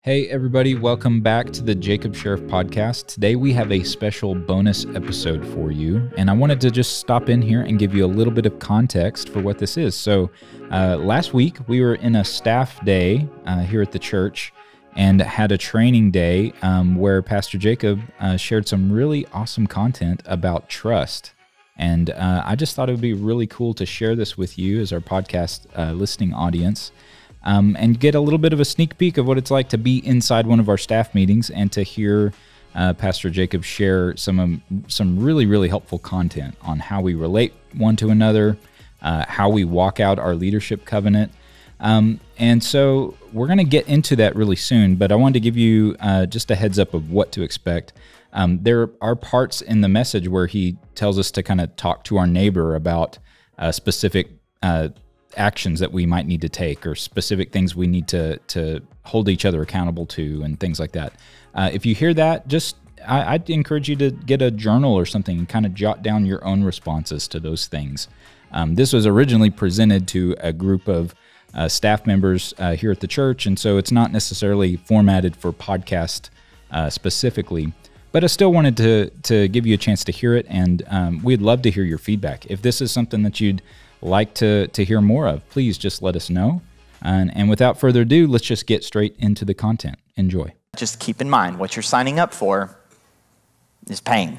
Hey everybody, welcome back to the Jacob Sheriff Podcast. Today we have a special bonus episode for you, and I wanted to just stop in here and give you a little bit of context for what this is. So last week we were in a staff day here at the church and had a training day where Pastor Jacob shared some really awesome content about trust. And I just thought it would be really cool to share this with you as our podcast listening audience. And get a little bit of a sneak peek of what it's like to be inside one of our staff meetings and to hear Pastor Jacob share some really, really helpful content on how we relate one to another, how we walk out our leadership covenant. And so we're going to get into that really soon, but I wanted to give you just a heads up of what to expect. There are parts in the message where he tells us to kind of talk to our neighbor about specific actions that we might need to take or specific things we need to hold each other accountable to and things like that. If you hear that, I'd encourage you to get a journal or something and kind of jot down your own responses to those things. This was originally presented to a group of staff members here at the church, and so it's not necessarily formatted for podcast specifically, but I still wanted to give you a chance to hear it, and we'd love to hear your feedback. If this is something that you'd like to hear more of, please just let us know. And without further ado, let's just get straight into the content. Enjoy. Just keep in mind, what you're signing up for is pain.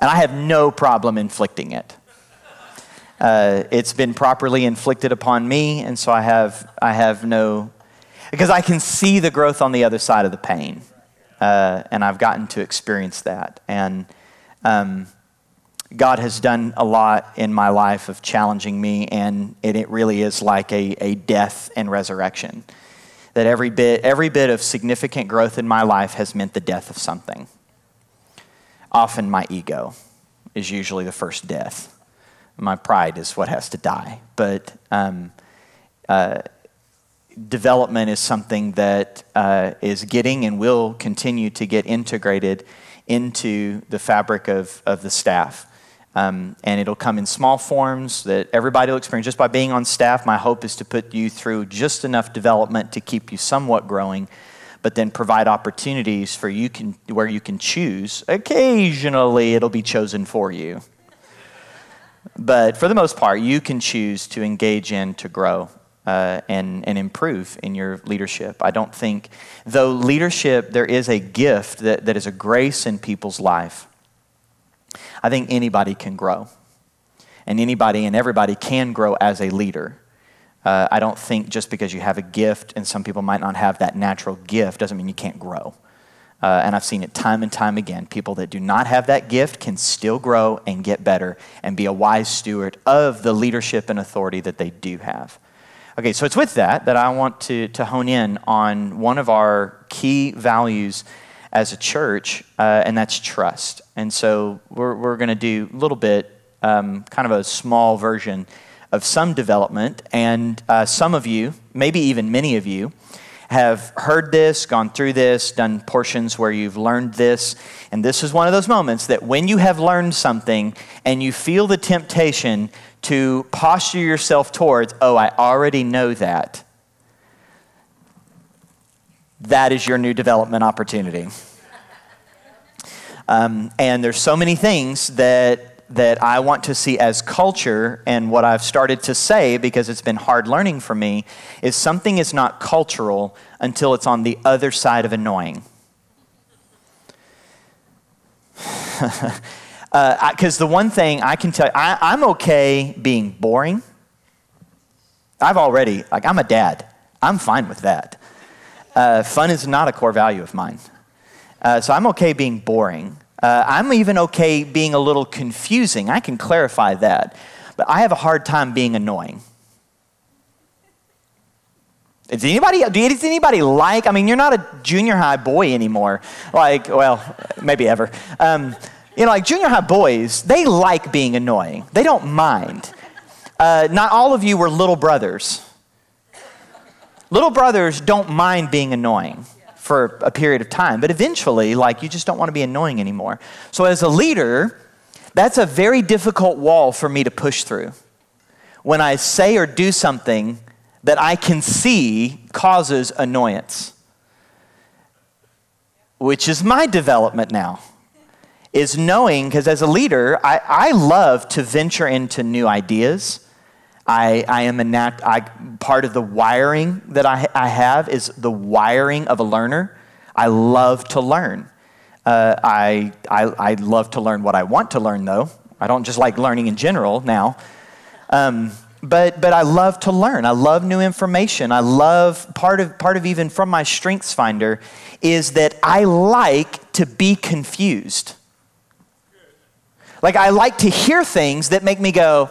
And I have no problem inflicting it. It's been properly inflicted upon me, and so I have no, because I can see the growth on the other side of the pain. And I've gotten to experience that. And God has done a lot in my life of challenging me, and it really is like a death and resurrection. That every bit of significant growth in my life has meant the death of something. Often my ego is usually the first death. My pride is what has to die. But development is something that is getting and will continue to get integrated into the fabric of the staff. And it'll come in small forms that everybody will experience. Just by being on staff, my hope is to put you through just enough development to keep you somewhat growing, but then provide opportunities for where you can choose. Occasionally, it'll be chosen for you. But for the most part, you can choose to engage in, to grow, and improve in your leadership. I don't think, though leadership, there is a gift that is a grace in people's life. I think anybody can grow, and anybody and everybody can grow as a leader. I don't think just because you have a gift, and some people might not have that natural gift, doesn't mean you can't grow. And I've seen it time and time again. People that do not have that gift can still grow and get better and be a wise steward of the leadership and authority that they do have. Okay, so it's with that I want to hone in on one of our key values as a church, and that's trust. And so we're going to do a little bit, kind of a small version of some development. And some of you, maybe even many of you, have heard this, gone through this, done portions where you've learned this. And this is one of those moments that when you have learned something and you feel the temptation to posture yourself towards, oh, I already know that. That is your new development opportunity. And there's so many things that I want to see as culture, and what I've started to say, because it's been hard learning for me, is something is not cultural until it's on the other side of annoying. Because the one thing I can tell you, I'm okay being boring. I'm a dad. I'm fine with that. Fun is not a core value of mine. So I'm okay being boring. I'm even okay being a little confusing. I can clarify that. But I have a hard time being annoying. Does anybody like, I mean, you're not a junior high boy anymore. Like, well, maybe ever. Like junior high boys, they like being annoying. They don't mind. Not all of you were little brothers. Little brothers don't mind being annoying for a period of time, but eventually, you just don't want to be annoying anymore. So as a leader, that's a very difficult wall for me to push through. When I say or do something that I can see causes annoyance, which is my development now, is knowing, because as a leader, I love to venture into new ideas. Part of the wiring that I have is the wiring of a learner. I love to learn. I love to learn what I want to learn, though. I don't just like learning in general now. But I love to learn. I love new information. I love, part of even from my Strengths Finder is that I like to be confused. Like, I like to hear things that make me go,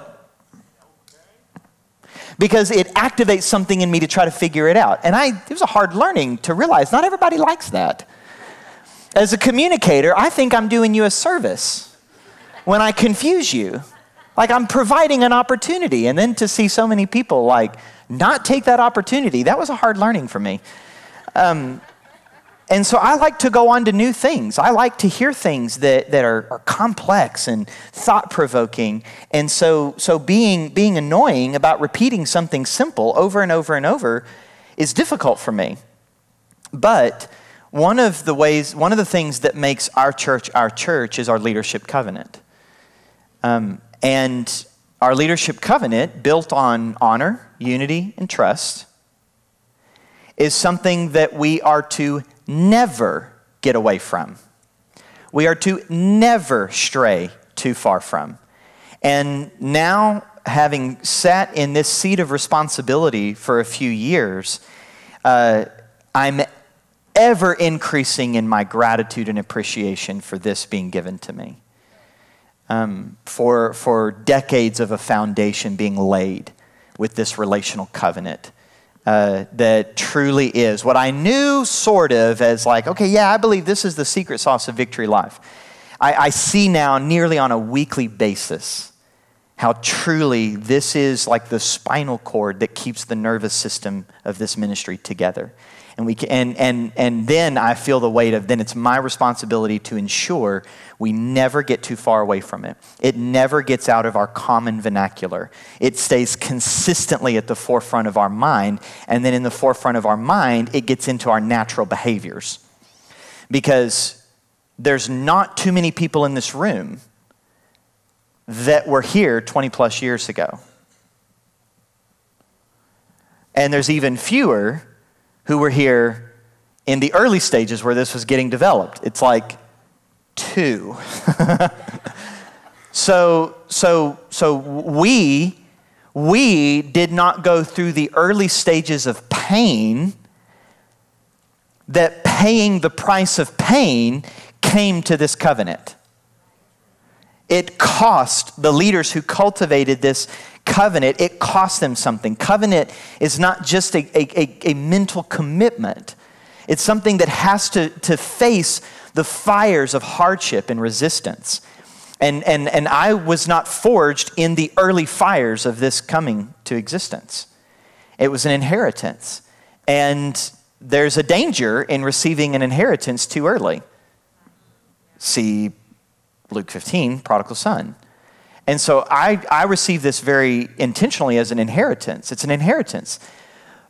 because it activates something in me to try to figure it out. And it was a hard learning to realize not everybody likes that. As a communicator, I think I'm doing you a service when I confuse you. Like, I'm providing an opportunity. And then to see so many people like not take that opportunity, that was a hard learning for me. And so I like to go on to new things. I like to hear things that are complex and thought-provoking. And so being annoying about repeating something simple over and over and over is difficult for me. But one of the things that makes our church is our leadership covenant. And our leadership covenant, built on honor, unity, and trust, is something that we are to never get away from. We are to never stray too far from. And now, having sat in this seat of responsibility for a few years, I'm ever increasing in my gratitude and appreciation for this being given to me. For decades of a foundation being laid with this relational covenant. That truly is what I knew sort of as like, okay, yeah, I believe this is the secret sauce of Victory Life. I see now nearly on a weekly basis how truly this is like the spinal cord that keeps the nervous system of this ministry together. And then I feel the weight of, then it's my responsibility to ensure we never get too far away from it. It never gets out of our common vernacular. It stays consistently at the forefront of our mind, and then in the forefront of our mind, it gets into our natural behaviors. Because there's not too many people in this room that were here 20 plus years ago. And there's even fewer who were here in the early stages where this was getting developed. It's like 2. So we did not go through the early stages of pain, that paying the price of pain came to this covenant. It cost the leaders who cultivated this covenant, it cost them something. Covenant is not just a mental commitment. It's something that has to face the fires of hardship and resistance. And I was not forged in the early fires of this coming to existence. It was an inheritance. And there's a danger in receiving an inheritance too early. See Luke 15, prodigal son. And so I received this very intentionally as an inheritance. It's an inheritance.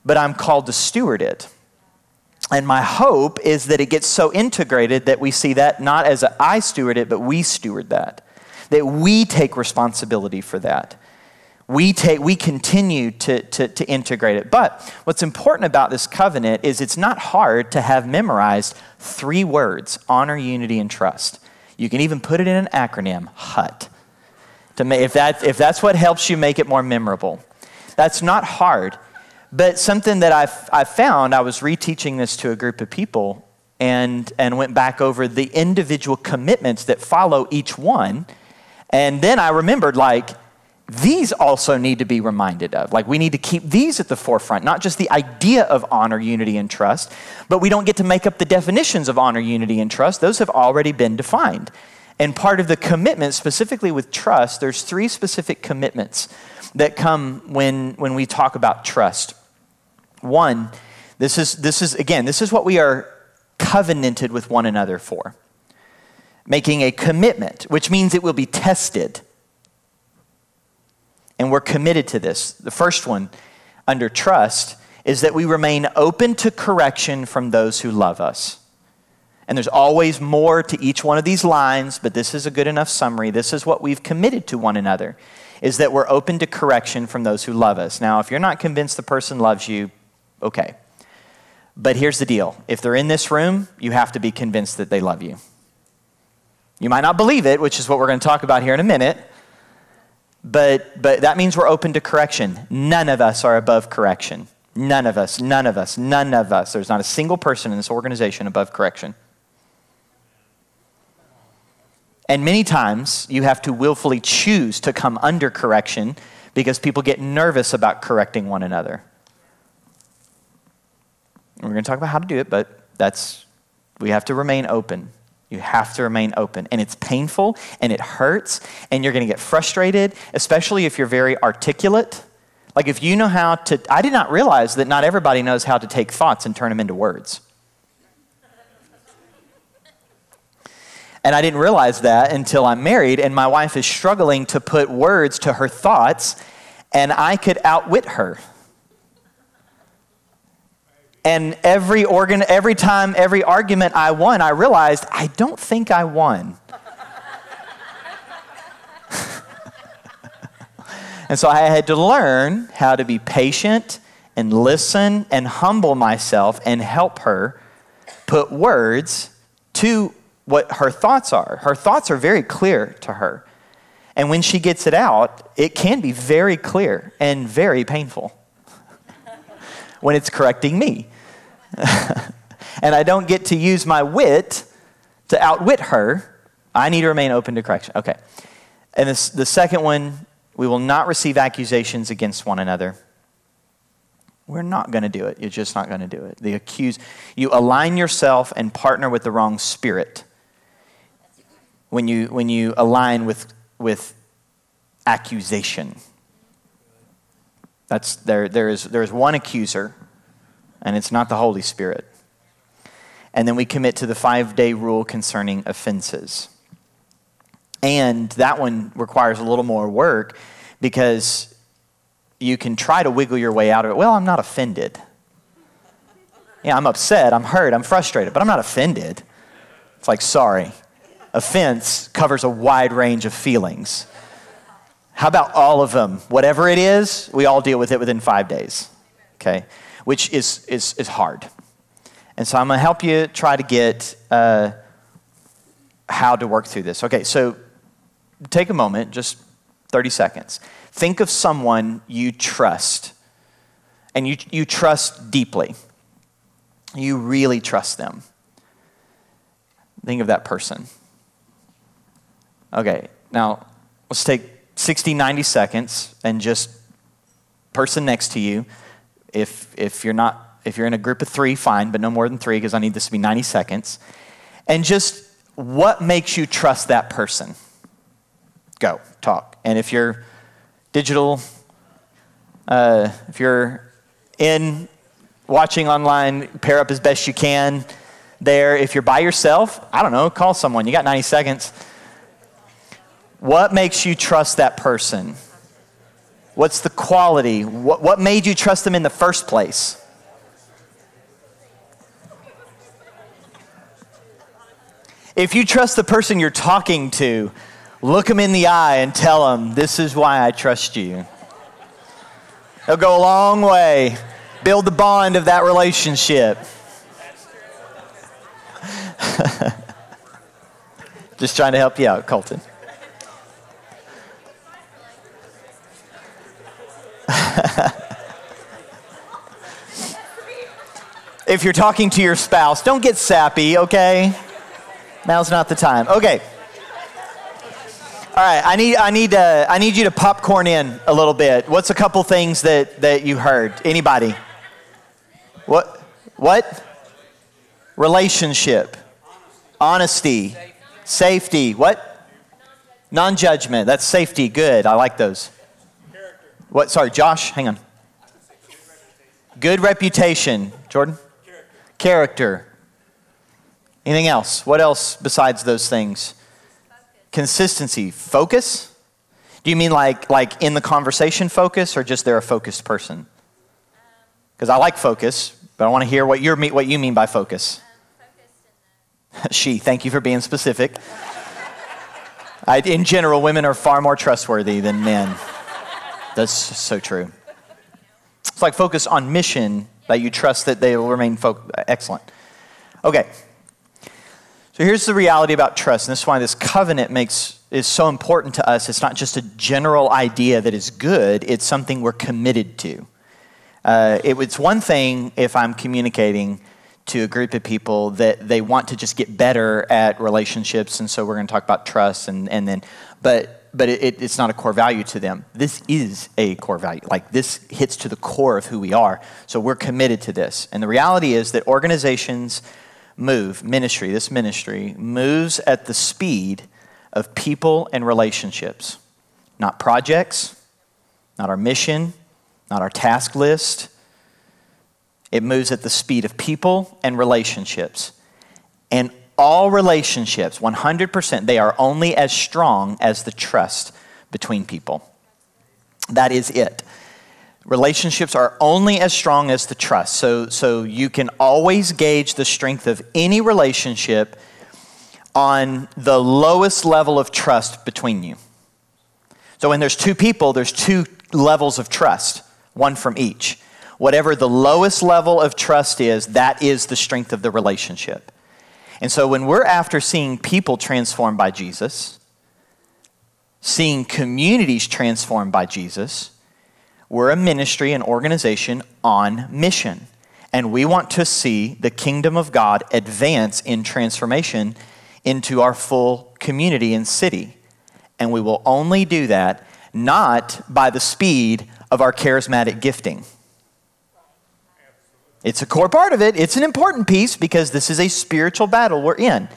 But I'm called to steward it. And my hope is that it gets so integrated that we see that not as I steward it, but we steward that. That we take responsibility for that. We continue to integrate it. But what's important about this covenant is it's not hard to have memorized 3 words: honor, unity, and trust. You can even put it in an acronym, HUT. If that's what helps you make it more memorable. That's not hard. But something that I found, I was reteaching this to a group of people and went back over the individual commitments that follow each one. And then I remembered, like, these also need to be reminded of. Like, we need to keep these at the forefront, not just the idea of honor, unity, and trust, but we don't get to make up the definitions of honor, unity, and trust. Those have already been defined. And part of the commitment, specifically with trust, there's 3 specific commitments that come when we talk about trust. One, this is what we are covenanted with one another for. Making a commitment, which means it will be tested. And we're committed to this. The first one, under trust is that we remain open to correction from those who love us. And there's always more to each one of these lines, but this is a good enough summary. This is what we've committed to one another, is that we're open to correction from those who love us. Now, if you're not convinced the person loves you, okay. But here's the deal. If they're in this room, you have to be convinced that they love you. You might not believe it, which is what we're going to talk about here in a minute, but that means we're open to correction. None of us are above correction. None of us, none of us, none of us. There's not a single person in this organization above correction. And many times you have to willfully choose to come under correction because people get nervous about correcting one another. We're going to talk about how to do it, but we have to remain open. You have to remain open. And it's painful and it hurts and you're going to get frustrated, especially if you're very articulate. Like if you know how to, I did not realize that not everybody knows how to take thoughts and turn them into words. And I didn't realize that until I'm married and my wife is struggling to put words to her thoughts and I could outwit her. And every argument I won, I realized I don't think I won. And so I had to learn how to be patient and listen and humble myself and help her put words to what her thoughts are. Her thoughts are very clear to her. And when she gets it out, it can be very clear and very painful when it's correcting me. And I don't get to use my wit to outwit her. I need to remain open to correction. Okay. And the second one, we will not receive accusations against one another. We're not going to do it. You're just not going to do it. You align yourself and partner with the wrong spirit when you align with accusation. There is one accuser, and it's not the Holy Spirit. And then we commit to the 5-day rule concerning offenses. And that one requires a little more work because you can try to wiggle your way out of it. Well, I'm not offended. Yeah, I'm upset, I'm hurt, I'm frustrated, but I'm not offended. It's like, sorry. Offense covers a wide range of feelings. How about all of them? Whatever it is, we all deal with it within 5 days. Okay? Which is hard. And so I'm going to help you try to get how to work through this. Okay, so take a moment, just 30 seconds. Think of someone you trust, and you trust deeply. You really trust them. Think of that person. Okay, now let's take 60, 90 seconds and just person next to you. If you're in a group of 3, fine, but no more than 3 because I need this to be 90 seconds. And just what makes you trust that person? Go, talk. And if you're digital, if you're in watching online, pair up as best you can there. If you're by yourself, I don't know, call someone. You got 90 seconds. What makes you trust that person? What's the quality? What made you trust them in the first place? If you trust the person you're talking to, look them in the eye and tell them, this is why I trust you. It'll go a long way. Build the bond of that relationship. Just trying to help you out, Colton. If you're talking to your spouse, don't get sappy, okay? Now's not the time. Okay. All right, I need you to popcorn in a little bit. What's a couple things that you heard? Anybody? What? Relationship. Honesty. Safety. What? Non-judgment. That's safety. Good. I like those. What? Sorry, Josh, hang on. Good reputation. Jordan? Character. Anything else? What else besides those things? Consistency. Focus? Do you mean like in the conversation focus or just they're a focused person? Because I like focus, but I want to hear what you mean by focus. She, thank you for being specific. In general, women are far more trustworthy than men. That's so true. It's like focus on mission, that you trust that they will remain excellent. Okay. So here's the reality about trust, and this is why this covenant is so important to us. It's not just a general idea that is good, it's something we're committed to. It's one thing if I'm communicating to a group of people that they want to just get better at relationships, and so we're going to talk about trust, but it's not a core value to them. This is a core value. Like, this hits to the core of who we are, so we're committed to this. And the reality is that organizations this ministry moves at the speed of people and relationships, not projects, not our mission, not our task list. It moves at the speed of people and relationships. And all relationships, 100%, they are only as strong as the trust between people. That is it. Relationships are only as strong as the trust. So you can always gauge the strength of any relationship on the lowest level of trust between you. So when there's two people, there's two levels of trust, one from each. Whatever the lowest level of trust is, that is the strength of the relationship. And so when we're after seeing people transformed by Jesus, seeing communities transformed by Jesus, we're a ministry, an organization on mission. And we want to see the kingdom of God advance in transformation into our full community and city. And we will only do that not by the speed of our charismatic gifting. It's a core part of it. It's an important piece because this is a spiritual battle we're in.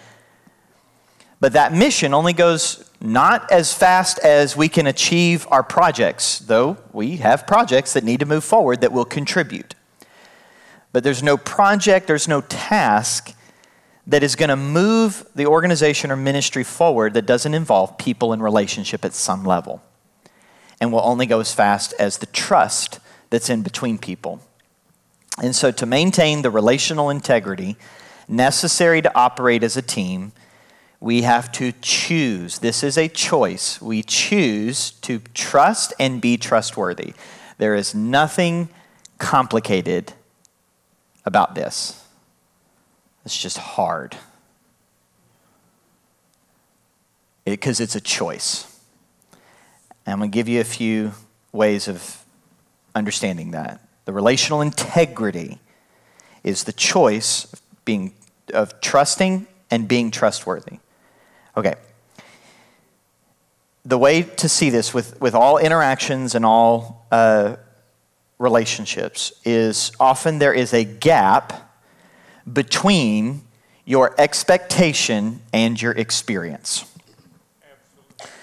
But that mission only goes not as fast as we can achieve our projects, though we have projects that need to move forward that will contribute. But there's no project, there's no task that is going to move the organization or ministry forward that doesn't involve people and relationship at some level. And will only go as fast as the trust that's in between people. And so to maintain the relational integrity necessary to operate as a team, we have to choose. This is a choice. We choose to trust and be trustworthy. There is nothing complicated about this. It's just hard. Because it's a choice. And I'm going to give you a few ways of understanding that. The relational integrity is the choice of trusting and being trustworthy. Okay. The way to see this with all interactions and all relationships is often there is a gap between your expectation and your experience. Absolutely.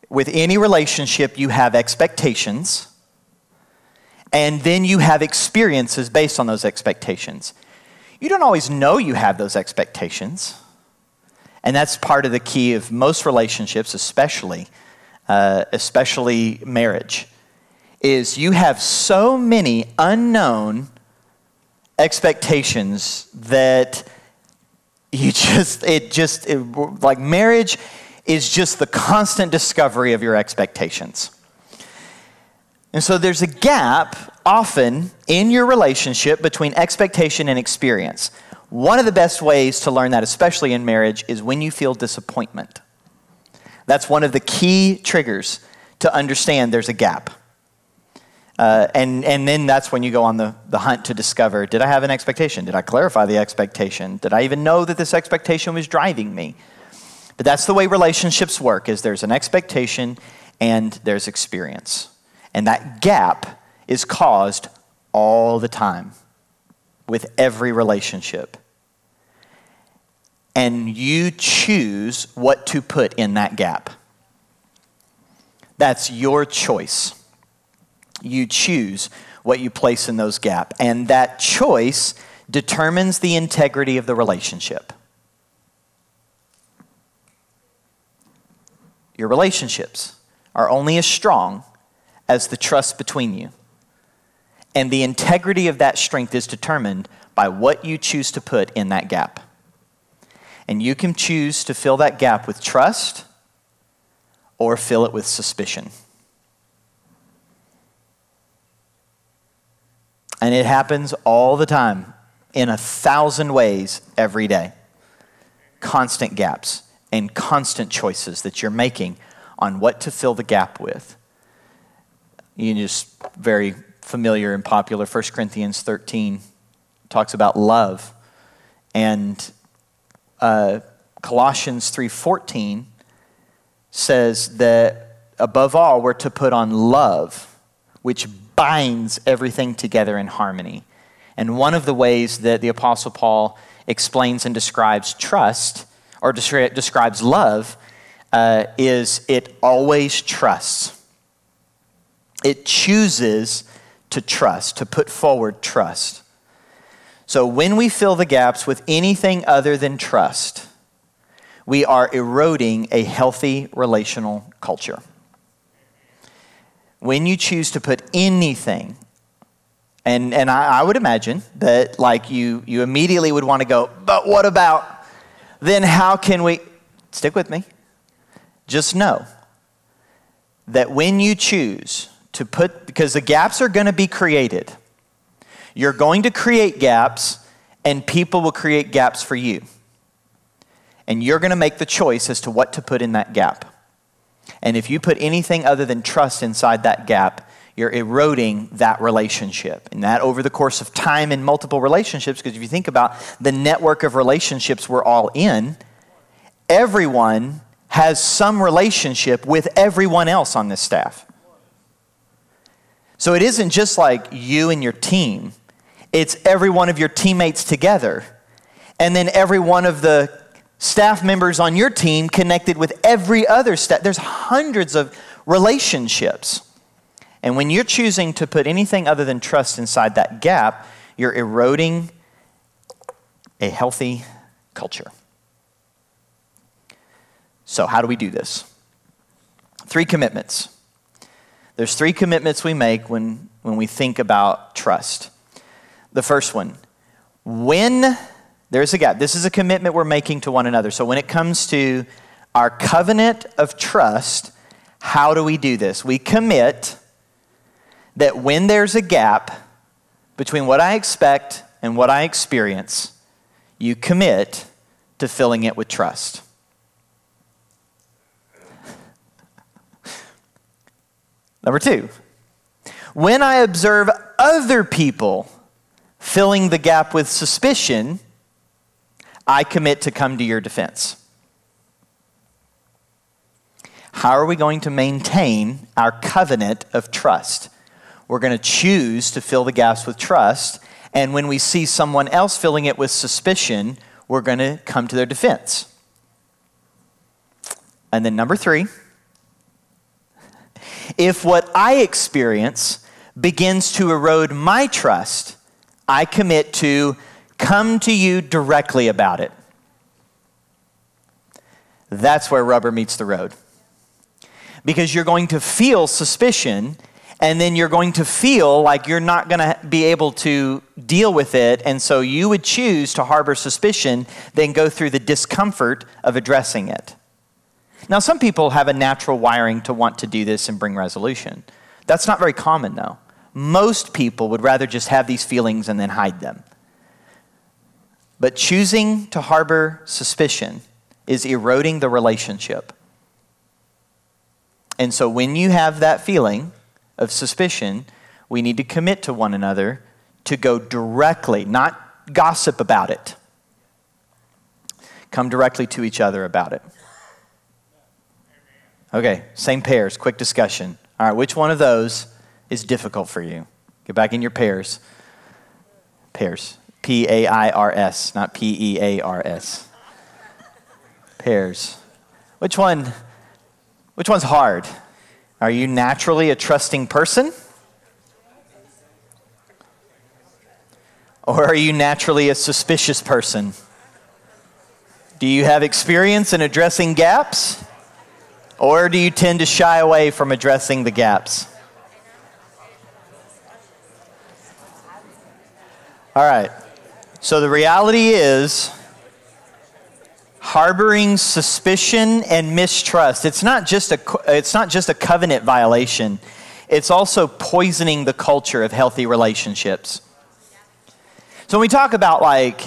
With any relationship, you have expectations. And then you have experiences based on those expectations. You don't always know you have those expectations. And that's part of the key of most relationships, especially marriage, is you have so many unknown expectations that like marriage is just the constant discovery of your expectations. And so there's a gap often in your relationship between expectation and experience. One of the best ways to learn that, especially in marriage, is when you feel disappointment. That's one of the key triggers to understand there's a gap. And then that's when you go on the hunt to discover, did I have an expectation? Did I clarify the expectation? Did I even know that this expectation was driving me? But that's the way relationships work, is there's an expectation and there's experience. And that gap is caused all the time with every relationship. And you choose what to put in that gap. That's your choice. You choose what you place in those gaps. And that choice determines the integrity of the relationship. Your relationships are only as strong as the trust between you. And the integrity of that strength is determined by what you choose to put in that gap. And you can choose to fill that gap with trust or fill it with suspicion. And it happens all the time in 1,000 ways every day. Constant gaps and constant choices that you're making on what to fill the gap with. You just very familiar and popular 1 Corinthians 13 talks about love. And Colossians 3:14 says that above all we're to put on love, which binds everything together in harmony. And one of the ways that the Apostle Paul explains and describes trust, or describes love, is it always trusts. It chooses to trust, to put forward trust. So when we fill the gaps with anything other than trust, we are eroding a healthy relational culture. When you choose to put anything, and I would imagine that like you immediately would want to go, but what about, then how can we, stick with me, just know that when you choose to put, because the gaps are going to be created, you're going to create gaps and people will create gaps for you. And you're going to make the choice as to what to put in that gap. And if you put anything other than trust inside that gap, you're eroding that relationship. And that over the course of time in multiple relationships, because if you think about the network of relationships we're all in, everyone has some relationship with everyone else on this staff. So it isn't just like you and your team. It's every one of your teammates together. And then every one of the staff members on your team connected with every other staff. There's hundreds of relationships. And when you're choosing to put anything other than trust inside that gap, you're eroding a healthy culture. So how do we do this? 3 commitments. There's 3 commitments we make when we think about trust. The first one, when there's a gap, this is a commitment we're making to one another. So when it comes to our covenant of trust, how do we do this? We commit that when there's a gap between what I expect and what I experience, you commit to filling it with trust. Number 2, when I observe other people filling the gap with suspicion, I commit to come to your defense. How are we going to maintain our covenant of trust? We're going to choose to fill the gaps with trust, and when we see someone else filling it with suspicion, we're going to come to their defense. And then number 3, if what I experience begins to erode my trust, I commit to come to you directly about it. That's where rubber meets the road. Because you're going to feel suspicion, and then you're going to feel like you're not going to be able to deal with it, and so you would choose to harbor suspicion, then go through the discomfort of addressing it. Now, some people have a natural wiring to want to do this and bring resolution. That's not very common, though. Most people would rather just have these feelings and then hide them. But choosing to harbor suspicion is eroding the relationship. And so when you have that feeling of suspicion, we need to commit to one another to go directly, not gossip about it. Come directly to each other about it. Okay, same pairs, quick discussion. All right, which one of those is difficult for you? Get back in your pairs. Pairs. P-A-I-R-S, not P-E-A-R-S. Pairs. Which one's hard? Are you naturally a trusting person? Or are you naturally a suspicious person? Do you have experience in addressing gaps? Or do you tend to shy away from addressing the gaps? All right. So the reality is, harboring suspicion and mistrust, it's not just a covenant violation. It's also poisoning the culture of healthy relationships. So when we talk about like,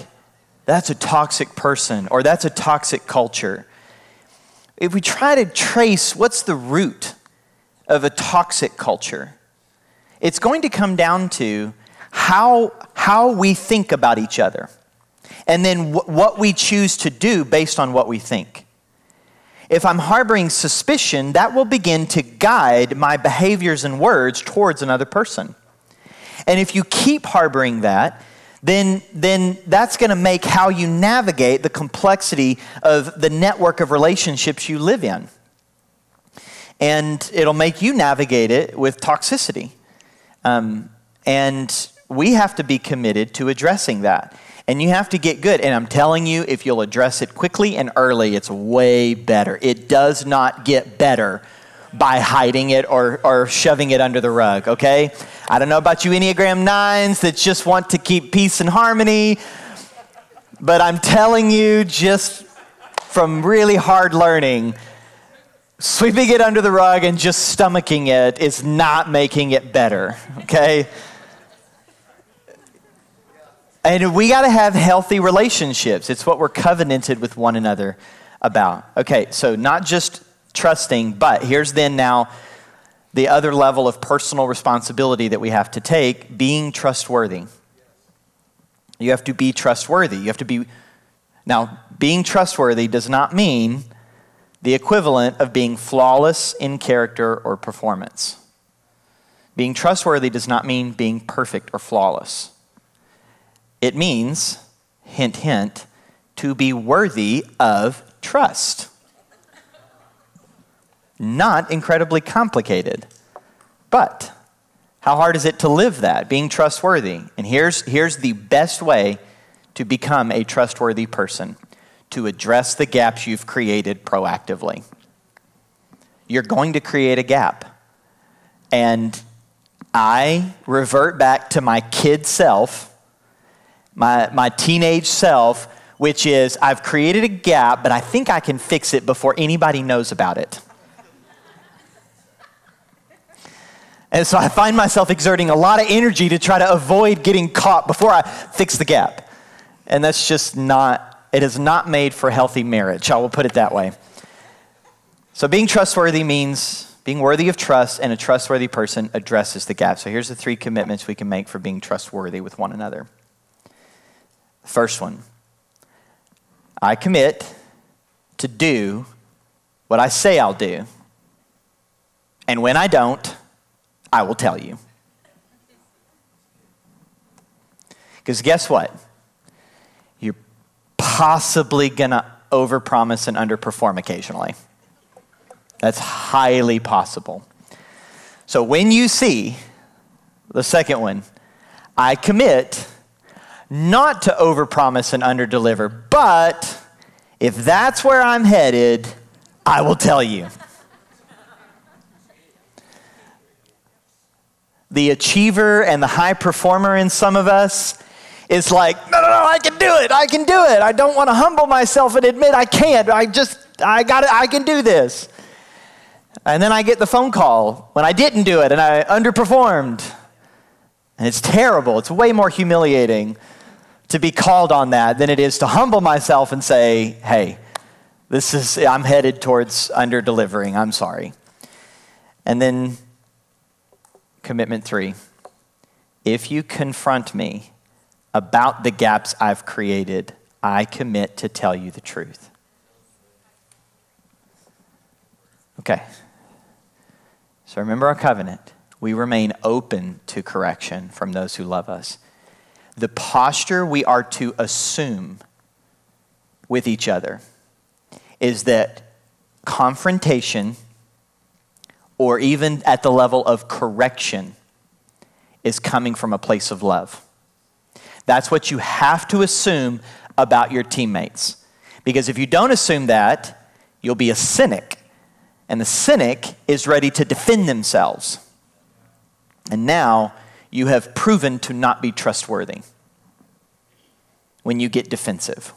that's a toxic person or that's a toxic culture, if we try to trace what's the root of a toxic culture, it's going to come down to how we think about each other. And then what we choose to do based on what we think. If I'm harboring suspicion, that will begin to guide my behaviors and words towards another person. And if you keep harboring that, then that's going to make how you navigate the complexity of the network of relationships you live in. And it'll make you navigate it with toxicity. And we have to be committed to addressing that. And you have to get good. And I'm telling you, if you'll address it quickly and early, it's way better. It does not get better by hiding it or shoving it under the rug, okay? I don't know about you Enneagram 9s that just want to keep peace and harmony, but I'm telling you, just from really hard learning, sweeping it under the rug and just stomaching it is not making it better, okay? And we got to have healthy relationships. It's what we're covenanted with one another about. Okay, so not just trusting, but here's then now the other level of personal responsibility that we have to take, being trustworthy. You have to be trustworthy. You have to be... Now, being trustworthy does not mean the equivalent of being flawless in character or performance. Being trustworthy does not mean being perfect or flawless. It means, hint, hint, to be worthy of trust. Not incredibly complicated. But how hard is it to live that, being trustworthy? And here's the best way to become a trustworthy person: to address the gaps you've created proactively. You're going to create a gap. And I revert back to my kid self, my teenage self, which is, I've created a gap, but I think I can fix it before anybody knows about it. And so I find myself exerting a lot of energy to try to avoid getting caught before I fix the gap. And that's just not, it is not made for healthy marriage. I will put it that way. So being trustworthy means being worthy of trust, and a trustworthy person addresses the gap. So here's the 3 commitments we can make for being trustworthy with one another. First one, I commit to do what I say I'll do. And when I don't, I will tell you. Because guess what? You're possibly going to overpromise and underperform occasionally. That's highly possible. So when you see the second one, I commit not to overpromise and underdeliver, but if that's where I'm headed, I will tell you. The achiever and the high performer in some of us is like, no, I can do it. I don't want to humble myself and admit I can't. I can do this. And then I get the phone call when I didn't do it and I underperformed. And it's terrible. It's way more humiliating to be called on that than it is to humble myself and say, hey, I'm headed towards under-delivering. I'm sorry. And then commitment 3, if you confront me about the gaps I've created, I commit to tell you the truth. Okay. So remember our covenant. We remain open to correction from those who love us. The posture we are to assume with each other is that confrontation, or even at the level of correction, is coming from a place of love. That's what you have to assume about your teammates. Because if you don't assume that, you'll be a cynic. And the cynic is ready to defend themselves. And now you have proven to not be trustworthy. when you get defensive.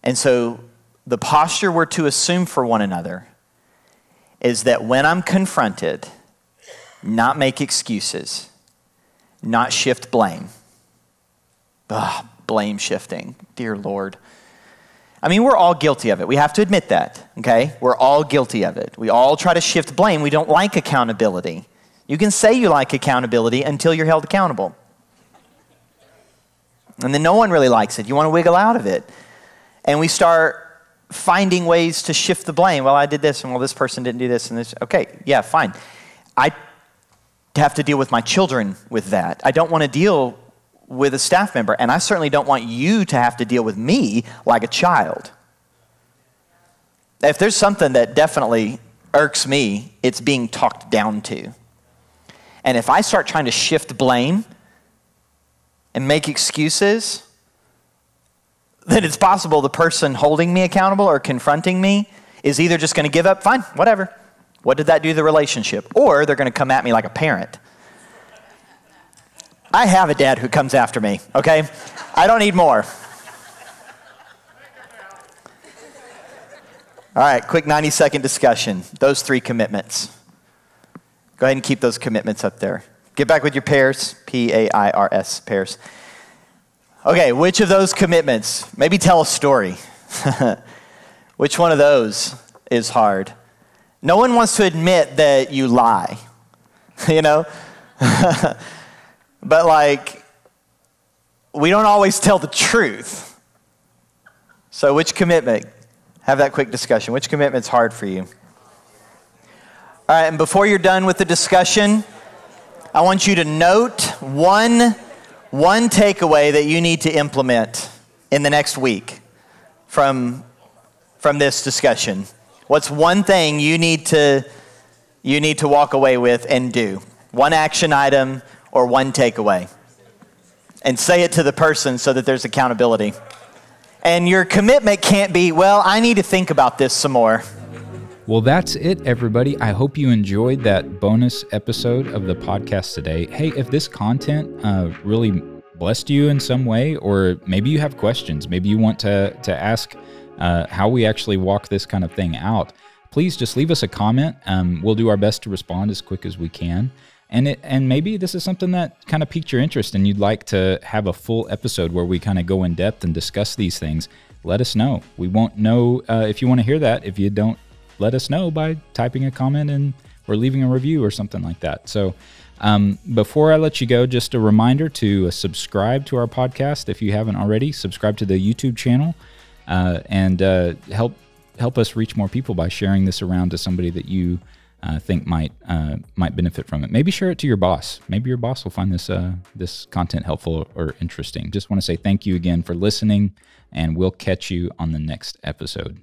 And so the posture we're to assume for one another is that when I'm confronted, not make excuses, not shift blame. Blame shifting, dear Lord. I mean, we're all guilty of it. We have to admit that, okay? We're all guilty of it. We all try to shift blame. We don't like accountability. You can say you like accountability until you're held accountable. And then no one really likes it. You want to wiggle out of it. And we start finding ways to shift the blame. Well, I did this, and well, this person didn't do this, and this. Okay, yeah, fine. I have to deal with my children with that. I don't want to deal with a staff member, and I certainly don't want you to have to deal with me like a child. If there's something that definitely irks me, it's being talked down to. And if I start trying to shift blame and make excuses, then it's possible the person holding me accountable or confronting me is either just going to give up, fine, whatever. What did that do to the relationship? Or they're going to come at me like a parent. I have a dad who comes after me, okay? I don't need more. All right, quick 90-second discussion. Those 3 commitments. Go ahead and keep those commitments up there. Get back with your pairs, P-A-I-R-S, pairs. Okay, which of those commitments? Maybe tell a story. Which one of those is hard? No one wants to admit that you lie, you know? But like, we don't always tell the truth. So which commitment? Have that quick discussion. Which commitment's hard for you? All right, and before you're done with the discussion, I want you to note one takeaway that you need to implement in the next week from this discussion. What's one thing you need to walk away with and do? One action item or one takeaway. And say it to the person so that there's accountability. And your commitment can't be, well, I need to think about this some more. Well, that's it, everybody. I hope you enjoyed that bonus episode of the podcast today. Hey, if this content really blessed you in some way, or maybe you have questions, maybe you want to ask how we actually walk this kind of thing out, please just leave us a comment. We'll do our best to respond as quick as we can. And maybe this is something that kind of piqued your interest and you'd like to have a full episode where we kind of go in depth and discuss these things. Let us know. We won't know if you want to hear that. If you don't, let us know by typing a comment or leaving a review or something like that. So before I let you go, just a reminder to subscribe to our podcast. If you haven't already, subscribe to the YouTube channel and help us reach more people by sharing this around to somebody that you think might benefit from it. Maybe share it to your boss. Maybe your boss will find this content helpful or interesting. Just want to say thank you again for listening, and we'll catch you on the next episode.